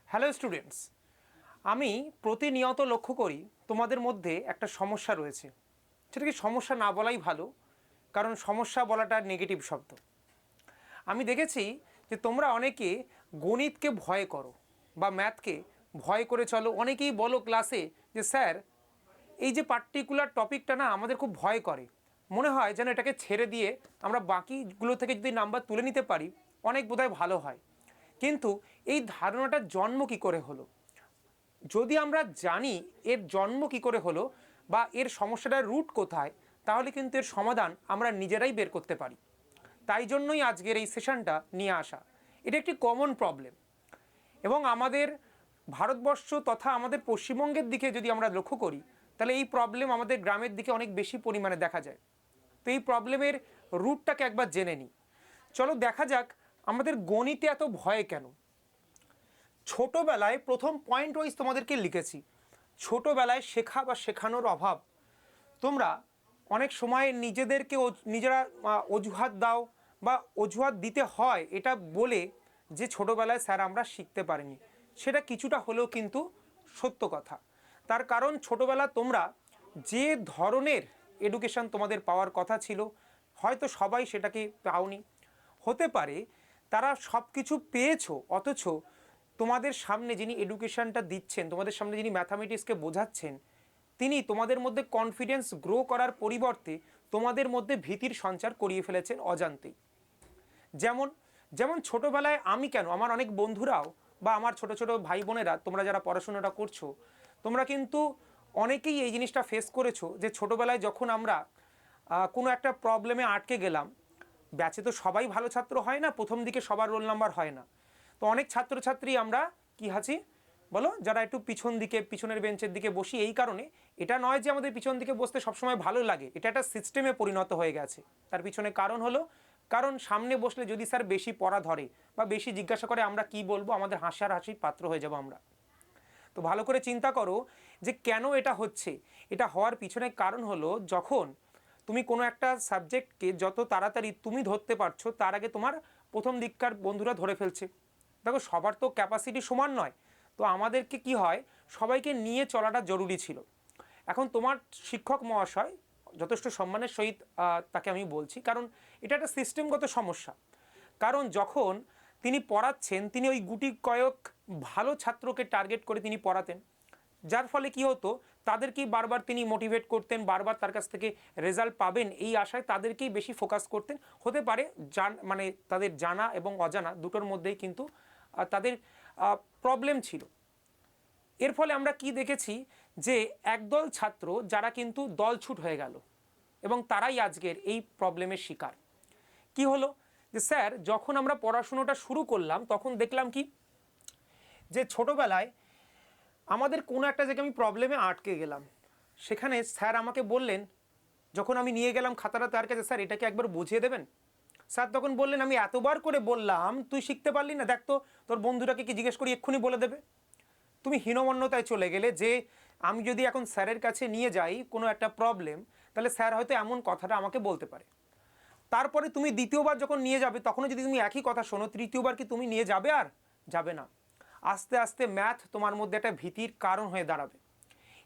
Hello students, আমি প্রতিনিয়ত লক্ষ্য করি তোমাদের মধ্যে একটা সমস্যা রয়েছে। সেটাকে সমস্যা না বলাই ভালো, কারণ সমস্যা বলাটা নেগেটিভ শব্দ। আমি দেখেছি যে তোমরা অনেকে গণিতকে ভয় করো বা ম্যাথকে ভয় করে চলো। অনেকেই বলো ক্লাসে যে স্যার এই যে পার্টিকুলার টপিকটা না আমাদের খুব ভয় করে, মনে হয় যেন এটাকে ছেড়ে দিয়ে আমরা বাকিগুলো থেকে যদি নাম্বার তুলে নিতে পারি অনেক বোধহয় ভালো হয়। কিন্তু এই ধারণাটার জন্ম কী করে হলো? যদি আমরা জানি এর জন্ম কী করে হলো বা এর সমস্যাটার রুট কোথায়, তাহলে কিন্তু এর সমাধান আমরা নিজেরাই বের করতে পারি। তাই জন্যই আজকের এই সেশনটা নিয়ে আসা। এটা একটি কমন প্রবলেম এবং আমাদের ভারতবর্ষ তথা আমাদের পশ্চিমবঙ্গের দিকে যদি আমরা লক্ষ্য করি, তাহলে এই প্রবলেম আমাদের গ্রামের দিকে অনেক বেশি পরিমাণে দেখা যায়। তো এই প্রবলেমের রুটটাকে একবার জেনে নিই। চলো দেখা যাক আমাদের গণিতে এত ভয় কেন। ছোটোবেলায় প্রথম পয়েন্ট ওয়াইজ তোমাদেরকে লিখেছি, ছোটোবেলায় শেখা বা শেখানোর অভাব। তোমরা অনেক সময় নিজেরা অজুহাত দাও বা অজুহাত দিতে হয় এটা বলে যে ছোটোবেলায় স্যার আমরা শিখতে পারিনি। সেটা কিছুটা হলেও কিন্তু সত্য কথা। তার কারণ ছোটোবেলা তোমরা যে ধরনের এডুকেশন তোমাদের পাওয়ার কথা ছিল, হয়তো সবাই সেটাকে পাওনি। হতে পারে তারা সব কিছু পেয়েছো, অথচ তোমাদের সামনে যিনি এডুকেশনটা দিচ্ছেন, তোমাদের সামনে যিনি ম্যাথামেটিক্সকে বোঝাচ্ছেন, তিনি তোমাদের মধ্যে কনফিডেন্স গ্রো করার পরিবর্তে তোমাদের মধ্যে ভীতির সঞ্চার করিয়ে ফেলেছেন অজান্তেই। যেমন যেমন ছোটোবেলায় আমি কেন, আমার অনেক বন্ধুরাও বা আমার ছোট ছোট ভাই বোনেরা, তোমরা যারা পড়াশোনাটা করছো, তোমরা কিন্তু অনেকেই এই জিনিসটা ফেস করেছো যে ছোটোবেলায় যখন আমরা কোনো একটা প্রবলেমে আটকে গেলাম, ব্যাচে তো সবাই ভালো ছাত্র হয় না, প্রথম দিকে সবার রোল নাম্বার হয় না। তো অনেক ছাত্রছাত্রী আমরা কি আছি বলো, যারা একটু পিছনের বেঞ্চের দিকে বসি। এই কারণে এটা নয় যে আমাদের পিছন দিকে বসতে সবসময় ভালো লাগে, এটা একটা সিস্টেমে পরিণত হয়ে গেছে। তার পিছনে কারণ হলো, কারণ সামনে বসলে যদি স্যার বেশি পড়া ধরে বা বেশি জিজ্ঞাসা করে, আমরা কি বলবো, আমাদের হাসির পাত্র হয়ে যাব আমরা। তো ভালো করে চিন্তা করো যে কেন এটা হচ্ছে। এটা হওয়ার পিছনে কারণ হলো, যখন তুমি কোনো একটা সাবজেক্টকে যত তাড়াতাড়ি তুমি ধরতে পারছো, তার আগে তোমার প্রথম দিককার বন্ধুরা ধরে ফেলছে। দেখো সবার তো ক্যাপাসিটি সমান নয়, তো আমাদেরকে কি হয়, সবাইকে নিয়ে চলাটা জরুরি ছিল। এখন তোমার শিক্ষক মহাশয়, যথেষ্ট সম্মানের সহিত তাকে আমি বলছি, কারণ এটা একটা সিস্টেমগত সমস্যা। কারণ যখন তিনি পড়াচ্ছেন, তিনি ওই গুটি কয়েক ভালো ছাত্রকে টার্গেট করে তিনি পড়াতেন, যার ফলে কি হতো, তাদেরকেই বারবার তিনি মোটিভেট করতেন, বারবার তার কাছ থেকে রেজাল্ট পাবেন এই আশায় তাদেরকেই বেশি ফোকাস করতেন। হতে পারে মানে তাদের জানা এবং অজানা দুটোর মধ্যেই কিন্তু তাদের প্রবলেম ছিল। এর ফলে আমরা কি দেখেছি যে একদল ছাত্র যারা কিন্তু দলছুট হয়ে গেল এবং তারাই আজকের এই প্রবলেমের শিকার। কি হলো যে স্যার যখন আমরা পড়াশুনোটা শুরু করলাম, তখন দেখলাম কি যে ছোটোবেলায় আমাদের কোনো একটা জায়গায় আমি প্রবলেমে আটকে গেলাম, সেখানে স্যার আমাকে বললেন, যখন আমি নিয়ে গেলাম খাতাটা তার কাছে, স্যার এটাকে একবার বুঝিয়ে দেবেন। স্যার তখন বললেন, আমি এতবার করে বললাম তুই শিখতে পারলি না, দেখ তো তোর বন্ধুটাকে কি জিজ্ঞেস করি, এক্ষুনি বলে দেবে। তুমি হীনমন্যতায় চলে গেলে যে আমি যদি এখন স্যারের কাছে নিয়ে যাই কোনো একটা প্রবলেম, তাহলে স্যার হয়তো এমন কথাটা আমাকে বলতে পারে। তারপরে তুমি দ্বিতীয়বার যখন নিয়ে যাবে, তখনও যদি তুমি একই কথা শোনো, তৃতীয়বার কি তুমি নিয়ে যাবে? আর যাবে না। আস্তে আস্তে ম্যাথ তোমার মধ্যে একটা ভীতির কারণ হয়ে দাঁড়াবে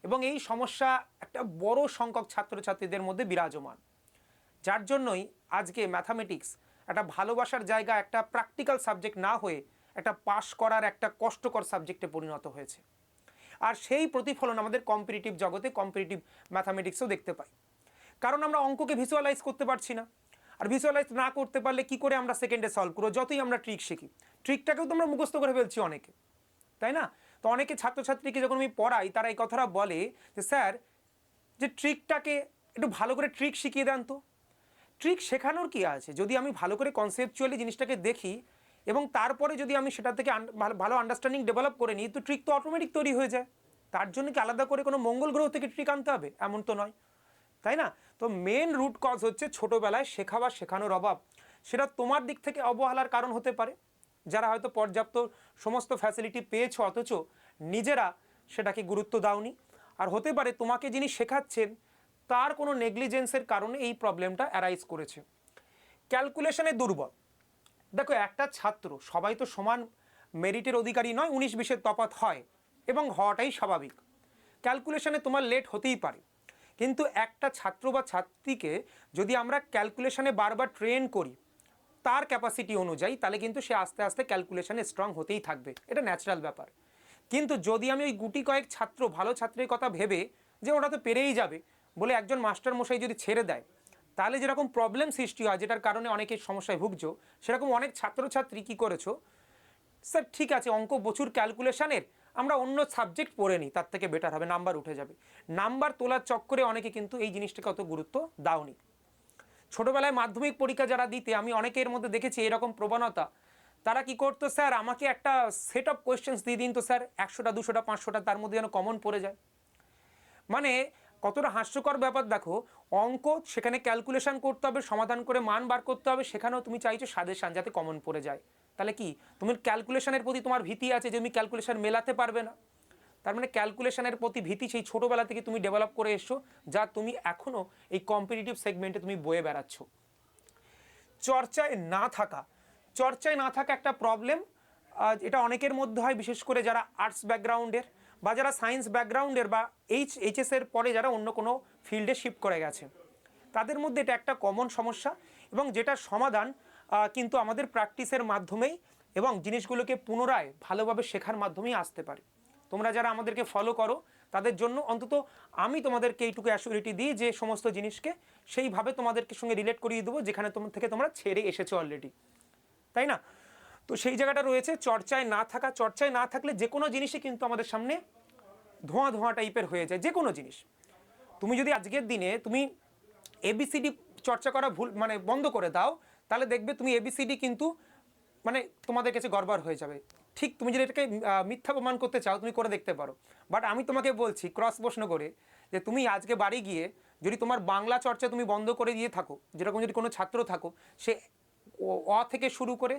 এবং এই সমস্যা একটা বড় সংখ্যক ছাত্রছাত্রীদের মধ্যে বিরাজমান। যার জন্যই আজকে ম্যাথামেটিক্স একটা ভালোবাসার জায়গা, একটা প্র্যাকটিক্যাল সাবজেক্ট না হয়ে একটা পাস করার একটা কষ্টকর সাবজেক্টে পরিণত হয়েছে। আর সেই প্রতিফলন আমাদের কম্পিটিটিভ জগতে, কম্পিটিটিভ ম্যাথামেটিক্সেও দেখতে পাই। কারণ আমরা অঙ্ককে ভিজুয়ালাইজ করতে পারছি না, আর ভিজুয়ালাইজ না করতে পারলে কি করে আমরা সেকেন্ডে সলভ করবো? যতই আমরা ট্রিক শিখি, ট্রিকটাকেও তো আমরা মুখস্থ করে ফেলছি অনেকে, তাই না? তো অনেকে ছাত্রছাত্রীকে যখন আমি পড়াই, তারা এই কথাটা বলে যে স্যার যে ট্রিকটাকে একটু ভালো করে ট্রিক শিখিয়ে দেন তো। ট্রিক শেখানোর কি আছে, যদি আমি ভালো করে কনসেপচুয়ালি জিনিসটাকে দেখি এবং তারপরে যদি আমি সেটা থেকে ভালো আন্ডারস্ট্যান্ডিং ডেভেলপ করে নিই, তো ট্রিক তো অটোমেটিক তৈরি হয়ে যায়। তার জন্য কি আলাদা করে কোনো মঙ্গল গ্রহ থেকে ট্রিক আনতে হবে? এমন তো নয়, তাই না? তো মেন রুট কজ হচ্ছে ছোটোবেলায় শেখা বা শেখানোর অভাব। সেটা তোমার দিক থেকে অবহেলার কারণ হতে পারে, যারা হয়তো পর্যাপ্ত সমস্ত ফ্যাসিলিটি পেয়েছো অথচ নিজেরা সেটাকে গুরুত্ব দাওনি। আর হতে পারে তোমাকে যিনি শেখাচ্ছেন তার কোনো নেগলিজেন্সের কারণে এই প্রবলেমটা অ্যারাইজ করেছে। ক্যালকুলেশনে দুর্বল। দেখো একটা ছাত্র, সবাই তো সমান মেরিটের অধিকারী নয়, 19-20 তফাৎ হয় এবং হওয়াটাই স্বাভাবিক। ক্যালকুলেশনে তোমার লেট হতেই পারে, কিন্তু একটা ছাত্র বা ছাত্রীকে যদি আমরা ক্যালকুলেশনে বারবার ট্রেন করি তার ক্যাপাসিটি অনুযায়ী, তাহলে কিন্তু সে আস্তে আস্তে ক্যালকুলেশনে স্ট্রং হতেই থাকবে, এটা ন্যাচারাল ব্যাপার। কিন্তু যদি আমি ওই গুটি কয়েক ছাত্র, ভালো ছাত্রের কথা ভেবে যে ওরা তো পেরেই যাবে বলে একজন মাস্টার মশাই যদি ছেড়ে দেয়, তাহলে যেরকম প্রবলেম সৃষ্টি হয়, যেটার কারণে অনেকে সমস্যায় ভুগছো, সেরকম অনেক ছাত্রছাত্রী কী করেছো, স্যার ঠিক আছে অঙ্ক প্রচুর ক্যালকুলেশনের, আমরা অন্য সাবজেক্ট পড়ে নিই, তার থেকে বেটার হবে, নাম্বার উঠে যাবে। নাম্বার তোলার চক্করে অনেকে কিন্তু এই জিনিসটাকে অত গুরুত্ব দাওনি। ছোটোবেলায় মাধ্যমিক পরীক্ষা যারা দিতে, আমি অনেকের মধ্যে দেখেছি এরকম প্রবণতা, তারা কি করতো, স্যার আমাকে একটা সেট অফ কোয়েশ্চেন্স দিয়ে দিন তো স্যার, 100টা 200টা 500টা, তার মধ্যে যেন কমন পড়ে যায়। মানে কতটা হাস্যকর ব্যাপার দেখো, অঙ্ক সেখানে ক্যালকুলেশন করতে হবে, সমাধান করে মান বার করতে হবে, সেখানেও তুমি চাইছো সাজেশান যাতে কমন পড়ে যায়। তাহলে কি তুমি ক্যালকুলেশনের প্রতি তোমার ভীতি আছে যে তুমি ক্যালকুলেশন মেলাতে পারবে না? তার মানে ক্যালকুলেশনের প্রতি ভীতি সেই ছোটোবেলা থেকে তুমি ডেভেলপ করে এসছো, যা তুমি এখনও এই কম্পিটিটিভ সেগমেন্টে তুমি বয়ে বেড়াচ্ছ। চর্চায় না থাকা একটা প্রবলেম, এটা অনেকের মধ্যে হয়, বিশেষ করে যারা আর্টস ব্যাকগ্রাউন্ডের বা যারা সায়েন্স ব্যাকগ্রাউন্ডের বা এইচএসের পরে যারা অন্য কোনো ফিল্ডে শিফট করে গেছে, তাদের মধ্যে এটা একটা কমন সমস্যা, এবং যেটার সমাধান কিন্তু আমাদের প্র্যাকটিসের মাধ্যমেই এবং জিনিসগুলোকে পুনরায় ভালোভাবে শেখার মাধ্যমেই আসতে পারে। তোমরা যারা আমাদেরকে ফলো করো তাদের জন্য অন্তত আমি তোমাদেরকে এইটুকু অ্যাসিউরিটি দিই যে সমস্ত জিনিসকে সেইভাবে তোমাদেরকে সঙ্গে রিলেট করিয়ে দেবো যেখানে থেকে তোমরা ছেড়ে এসেছো অলরেডি, তাই না? তো সেই জায়গাটা রয়েছে চর্চায় না থাকলে যে কোনো জিনিসই কিন্তু আমাদের সামনে ধোঁয়া টাইপের হয়ে যায়। যে কোনো জিনিস তুমি যদি আজকের দিনে তুমি এবিসিডি চর্চা করা মানে বন্ধ করে দাও, তাহলে দেখবে তুমি এবিসিডি কিন্তু মানে তোমাদের কাছে গড়বড় হয়ে যাবে। ঠিক তুমি যদি এটাকে মিথ্যা প্রমাণ করতে চাও তুমি করে দেখতে পারো, বাট আমি তোমাকে বলছি ক্রস প্রশ্ন করে যে তুমি আজকে বাড়ি গিয়ে যদি তোমার বাংলা চর্চা তুমি বন্ধ করে দিয়ে থাকো, যেরকম যদি কোনো ছাত্র থাকো, সে অ থেকে শুরু করে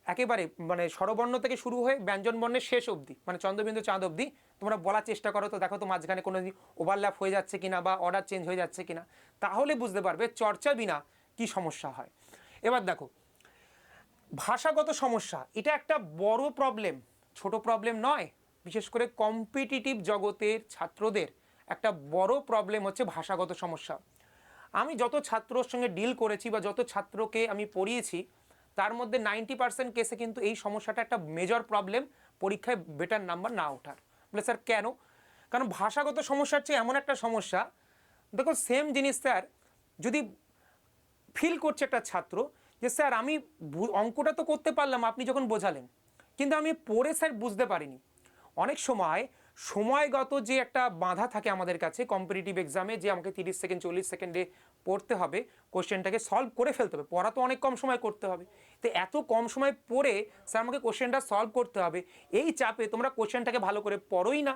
একেবারে মানে স্বরবর্ণ থেকে শুরু হয়ে ব্যঞ্জন বর্ণের শেষ অবধি, মানে চন্দ্রবিন্দু চাঁদ অবধি তোমরা বলার চেষ্টা করো, তো দেখো তো মাঝখানে কোনো ওভারল্যাপ হয়ে যাচ্ছে কিনা বা অর্ডার চেঞ্জ হয়ে যাচ্ছে কিনা, তাহলে বুঝতে পারবে চর্চা বিনা কি সমস্যা হয়। এবার দেখো ভাষাগত সমস্যা, এটা একটা বড় প্রবলেম, ছোট প্রবলেম নয়। বিশেষ করে কম্পিটিটিভ জগতের ছাত্রদের একটা বড় প্রবলেম হচ্ছে ভাষাগত সমস্যা। আমি যত ছাত্রর সঙ্গে ডিল করেছি বা যত ছাত্রকে আমি পড়িয়েছি, তার মধ্যে 90% কেসে কিন্তু এই সমস্যাটা একটা মেজর প্রবলেম, পরীক্ষায় বেটার নাম্বার না ওঠার। বলে স্যার কেন? কারণ ভাষাগত সমস্যা হচ্ছে এমন একটা সমস্যা, দেখো সেম জিনিস স্যার যদি ফিল করছে একটা ছাত্র যে স্যার আমি অঙ্কটা তো করতে পারলাম আপনি যখন বোঝালেন, কিন্তু আমি পড়ে স্যার বুঝতে পারিনি। অনেক সময় সময়গত যে একটা বাধা থাকে আমাদের কাছে কম্পিটিটিভ এক্সামে, যে আমাকে 30 সেকেন্ড 40 সেকেন্ডে পড়তে হবে, কোশ্চেনটাকে সলভ করে ফেলতে হবে, পড়া তো অনেক কম সময় করতে হবে, তো এত কম সময় পড়ে স্যার আমাকে কোশ্চেনটা সলভ করতে হবে, এই চাপে তোমরা কোশ্চেনটাকে ভালো করে পড়োই না,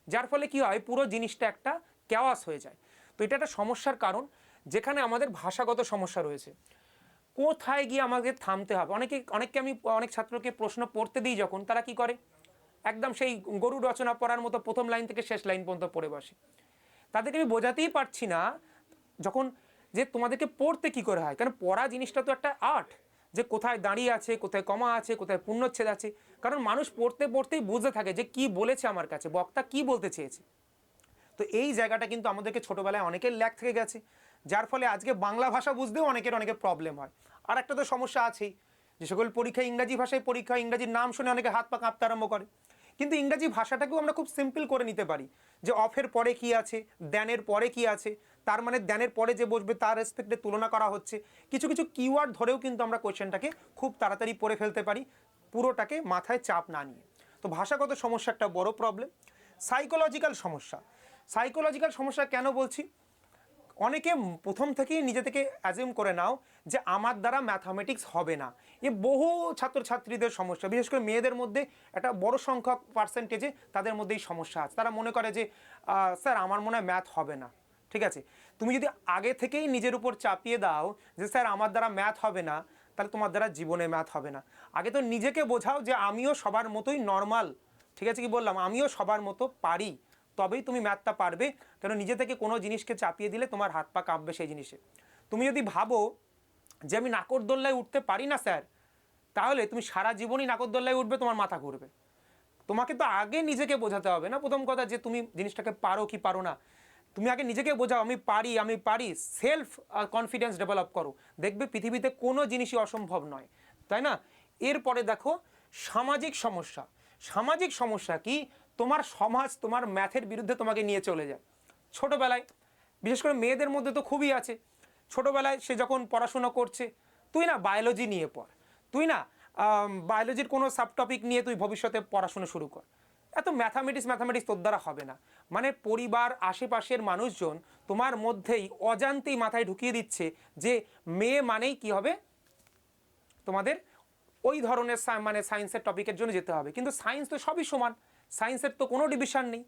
যার ফলে কি হয় পুরো জিনিসটা একটা ক্যাওয়াস হয়ে যায়। তো এটা একটা সমস্যার কারণ, যেখানে আমাদের ভাষাগত সমস্যা রয়েছে। কোথায় গিয়ে আমাদের থামতে হবে? অনেককে আমি অনেক ছাত্রকে প্রশ্ন পড়তে দিই যখন, তারা কি করে একদম সেই গরু রচনা পড়ার মতো প্রথম লাইন থেকে শেষ লাইন পর্যন্ত পড়ে বসে। তাদেরকে আমি বোঝাতেই পারছি না যখন যে তোমাদেরকে পড়তে কি করে হয়, কারণ পড়া জিনিসটা তো একটা আর্ট, যে কোথায় দাঁড়িয়ে আছে, কোথায় কমা আছে, কোথায় পূর্ণচ্ছেদ আছে, কারণ মানুষ পড়তে পড়তেই বুঝতে থাকে যে কি বলেছে আমার কাছে, বক্তা কি বলতে চেয়েছে। তো এই জায়গাটা কিন্তু আমাদেরকে ছোটোবেলায় অনেকের ল্যাক থেকে গেছে, যার ফলে আজকে বাংলা ভাষা বুঝতেও অনেকের প্রবলেম হয়। আর একটা তো সমস্যা আছেই, যে সকল পরীক্ষা ইংরাজি ভাষায় পরীক্ষা, ইংরাজির নাম শুনে অনেকে হাত পা কাঁপতে আরম্ভ করে, কিন্তু ইংরাজি ভাষাটাকেও আমরা খুব সিম্পল করে নিতে পারি, যে অফের পরে কি আছে, দ্যানের পরে কি আছে, তার মানে দ্যানের পরে যে বসবে তার রেসপেক্টে তুলনা করা হচ্ছে, কিছু কিছু কিওয়ার্ড ধরেও কিন্তু আমরা কোয়েশ্চেনটাকে খুব তাড়াতাড়ি পড়ে ফেলতে পারি, পুরোটাকে মাথায় চাপ না নিয়ে। তো ভাষাগত সমস্যা একটা বড় প্রবলেম। সাইকোলজিক্যাল সমস্যা কেন বলছি, অনেকে প্রথম থেকেই নিজে থেকে অ্যাজিউম করে নাও যে আমার দ্বারা ম্যাথামেটিক্স হবে না, এ বহু ছাত্রছাত্রীদের সমস্যা, বিশেষ করে মেয়েদের মধ্যে একটা বড় সংখ্যক পার্সেন্টেজে তাদের মধ্যে এই সমস্যা আছে। তারা মনে করে যে স্যার আমার মনে হয় ম্যাথ হবে না। ঠিক আছে, তুমি যদি আগে থেকেই নিজের উপর চাপিয়ে দাও যে স্যার আমার দ্বারা ম্যাথ হবে না, তাহলে তোমার দ্বারা জীবনে ম্যাথ হবে না। আগে তো নিজেকে বোঝাও যে আমিও সবার মতোই নর্মাল, ঠিক আছে কি বললাম, আমিও সবার মতো পারি, তবেই তুমি ম্যাথটা পারবে। কেন নিজে থেকে কোনো জিনিসকে চাপিয়ে দিলে তোমার হাত পা কাঁপবে সেই জিনিসে। তুমি যদি ভাবো যে আমি নাকরদোল্লায় উঠতে পারি না স্যার, তাহলে তুমি সারা জীবনই নাকরদোল্লায় উঠবে, তোমার মাথা ঘুরবে। তোমাকে তো আগে নিজেকে বোঝাতে হবে না, প্রথম কথা যে তুমি জিনিসটাকে পারো কি পারো না। তুমি আগে নিজেকে বোঝাও আমি পারি, আমি পারি, সেলফ কনফিডেন্স ডেভেলপ করো, দেখবে পৃথিবীতে কোনো জিনিসই অসম্ভব নয়, তাই না? এরপরে দেখো সামাজিক সমস্যা। সামাজিক সমস্যা কি? তোমার সমাজ তোমার ম্যাথের বিরুদ্ধে তোমাকে নিয়ে চলে যায়। ছোটোবেলায় বিশেষ করে মেয়েদের মধ্যে তো খুবই আছে। ছোটোবেলায় সে যখন পড়াশোনা করছে, তুই না বায়োলজি নিয়ে পড়, তুই না বায়োলজির কোনো সাবটপিক নিয়ে তুই ভবিষ্যতে পড়াশোনা শুরু কর, এত ম্যাথামেটিক্স তোর দ্বারা হবে না। মানে পরিবার, আশেপাশের মানুষজন তোমার মধ্যেই অজান্তেই মাথায় ঢুকিয়ে দিচ্ছে যে মেয়ে মানেই কি হবে, তোমাদের ওই ধরনের মানে সায়েন্সের টপিকের জন্য যেতে হবে। কিন্তু সায়েন্স তো সবই সমান, সায়েন্সের তো কোনো ডিভিশন নেই।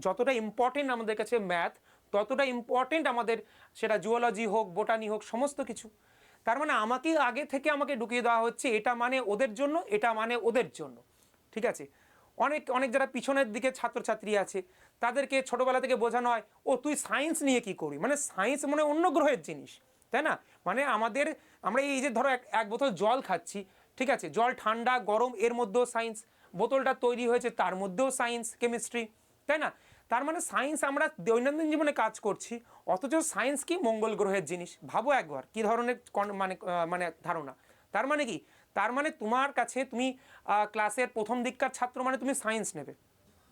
যতটা ইম্পর্টেন্ট আমাদের কাছে ম্যাথ, ততটা ইম্পর্টেন্ট আমাদের সেটা জুওলজি হোক, বোটানি হোক, সমস্ত কিছু। তার মানে আগে থেকে আমাকে ঢুকিয়ে দেওয়া হচ্ছে এটা মানে ওদের জন্য, এটা মানে ওদের জন্য। ঠিক আছে, অনেক যারা পিছনের দিকে ছাত্রছাত্রী আছে তাদেরকে ছোটোবেলা থেকে বোঝানো হয়, ও তুই সায়েন্স নিয়ে কি করবি, মানে সায়েন্স মানে অন্য গ্রহের জিনিস, তাই না? মানে আমরা এই যে ধরো এক বোতল জল খাচ্ছি, ঠিক আছে, জল ঠান্ডা গরম এর মধ্যেও সায়েন্স, বোতলটা তৈরি হয়েছে তার মধ্যেও সায়েন্স, কেমিস্ট্রি, তাই না? তার মানে সায়েন্স আমরা দৈনন্দিন জীবনে কাজ করছি, অথচ সায়েন্স কি মঙ্গল গ্রহের জিনিস। ভাবো একবার কি ধরনের মানে ধারণা। তার মানে কি? তার মানে তোমার কাছে তুমি ক্লাসের প্রথম দিককার ছাত্র মানে তুমি সায়েন্স নেবে,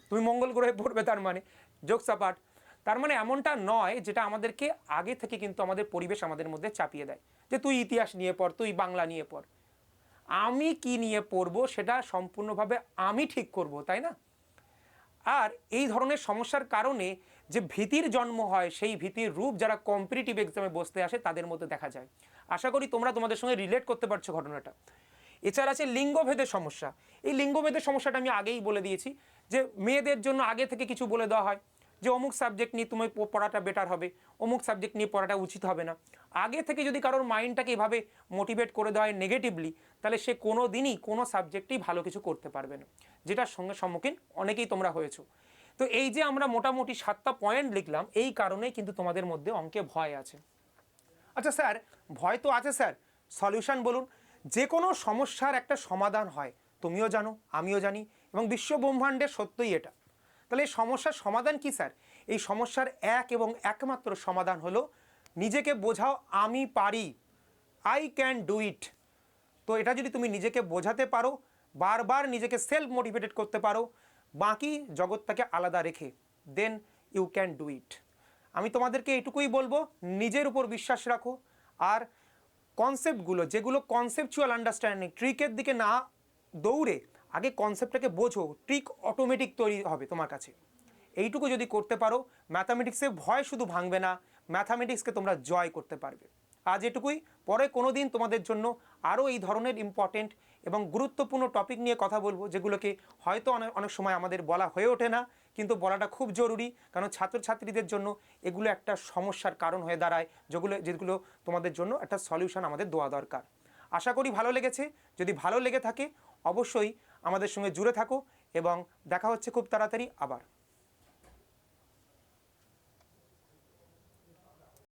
তুমি মঙ্গল গ্রহে পড়বে, তার মানে জোকস অ্যাপার্ট। তার মানে এমনটা নয়, যেটা আমাদেরকে আগে থেকে কিন্তু আমাদের পরিবেশ আমাদের মধ্যে চাপিয়ে দেয় যে তুই ইতিহাস নিয়ে পড়, তুই বাংলা নিয়ে পড়। আমি কি নিয়ে পড়বো সেটা সম্পূর্ণভাবে আমি ঠিক করব, তাই না? আর এই ধরনের সমস্যার কারণে যে ভীতির জন্ম হয়, সেই ভীতির রূপ যারা কম্পিটিটিভ এক্সামে বসতে আসে তাদের মধ্যে দেখা যায়। আশা করি তোমরা তোমাদের সঙ্গে রিলেট করতে পারছো ঘটনাটা। এছাড়া আছে লিঙ্গভেদের সমস্যা। এই লিঙ্গভেদের সমস্যাটা আমি আগেই বলে দিয়েছি যে মেয়েদের জন্য আগে থেকে কিছু বলে দেওয়া হয় যে অমুক সাবজেক্ট নিয়ে তুমি পড়াটা বেটার হবে, অমুক সাবজেক্ট নিয়ে পড়াটা উচিত হবে না। আগে থেকে যদি কারোর মাইন্ডটাকে এভাবে মোটিভেট করে দেওয়া হয় নেগেটিভলি, তাহলে সে কোনো দিনই কোনো সাবজেক্টেই ভালো কিছু করতে পারবে না, যেটার সঙ্গে সম্মুখীন অনেকেই তোমরা হয়েছো। তো এই যে আমরা মোটামুটি 7টা পয়েন্ট লিখলাম, এই কারণেই কিন্তু তোমাদের মধ্যে অঙ্কে ভয় আছে। আচ্ছা স্যার, ভয় তো আছে স্যার, সলিউশন বলুন। যে কোনো সমস্যার একটা সমাধান হয়, তুমিও জানো, আমিও জানি, এবং বিশ্ব ব্রহ্মাণ্ডের সত্যই এটা। তাহলে এই সমস্যার সমাধান কি স্যার? এই সমস্যার এক এবং একমাত্র সমাধান হলো নিজেকে বোঝাও আমি পারি, আই ক্যান ডু ইট। তো এটা যদি তুমি নিজেকে বোঝাতে পারো, বারবার নিজেকে সেলফ মোটিভেটেড করতে পারো, বাকি জগৎটাকে আলাদা রেখে, then you can do it. আমি তোমাদেরকে এটুকুই বলবো, নিজের উপর বিশ্বাস রাখো, আর কনসেপ্টগুলো যেগুলো কনসেপচুয়াল আন্ডারস্ট্যান্ডিং, ট্রিকের দিকে না দৌড়ে আগে কনসেপ্টটাকে বোঝো, ট্রিক অটোমেটিক তৈরি হবে তোমার কাছে। এইটুকু যদি করতে পারো, ম্যাথামেটিক্সে ভয় শুধু ভাঙবে না, ম্যাথামেটিক্সকে তোমরা জয় করতে পারবে। আজ এটুকুই, পরে কোনো দিন তোমাদের জন্য আরও এই ধরনের ইম্পর্টেন্ট এবং গুরুত্বপূর্ণ টপিক নিয়ে কথা বলবো, যেগুলোকে হয়তো অনেক সময় আমাদের বলা হয়ে ওঠে না, কিন্তু বলাটা খুব জরুরি, কারণ ছাত্রছাত্রীদের জন্য এগুলো একটা সমস্যার কারণ হয়ে দাঁড়ায়, যেগুলো তোমাদের জন্য একটা সলিউশন আমাদের দেওয়া দরকার। আশা করি ভালো লেগেছে। যদি ভালো লেগে থাকে অবশ্যই আমাদের সঙ্গে জুড়ে থাকো, এবং দেখা হচ্ছে খুব তাড়াতাড়ি আবার।